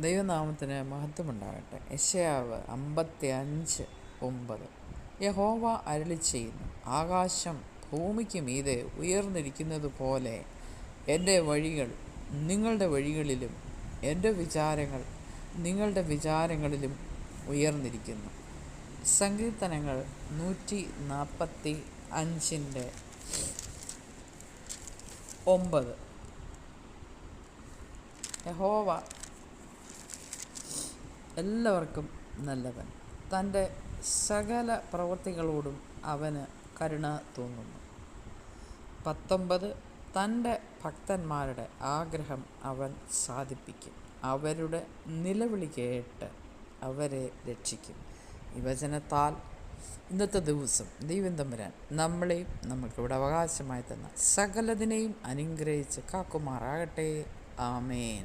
ദൈവനാമത്തിന് മഹത്വമുണ്ടാകട്ടെ. യെശയ്യാവ് 55:9. യഹോവ അരുളിച്ചെയ്യുന്നു, ആകാശം ഭൂമിക്ക് മീതെ ഉയർന്നിരിക്കുന്നത് പോലെ എൻ്റെ വഴികൾ നിങ്ങളുടെ വഴികളിലും എൻ്റെ വിചാരങ്ങൾ നിങ്ങളുടെ വിചാരങ്ങളിലും ഉയർന്നിരിക്കുന്നു. സങ്കീർത്തനങ്ങൾ 145:9. യഹോവ എല്ലാവർക്കും നല്ലവൻ, തൻ്റെ സകല പ്രവൃത്തികളോടും അവന് കരുണ തോന്നുന്നു. 19. തൻ്റെ ഭക്തന്മാരുടെ ആഗ്രഹം അവൻ സാധിപ്പിക്കും, അവരുടെ നിലവിളി കേട്ട് അവരെ രക്ഷിക്കും. ഈ വചനത്താൽ ഇന്നത്തെ ദിവസം ദൈവം തമ്പുരാൻ നമ്മളെയും നമുക്കിവിടെ അവകാശമായി തന്ന സകലതിനെയും അനുഗ്രഹിച്ച് കാക്കുമാറാകട്ടെ. ആമേൻ.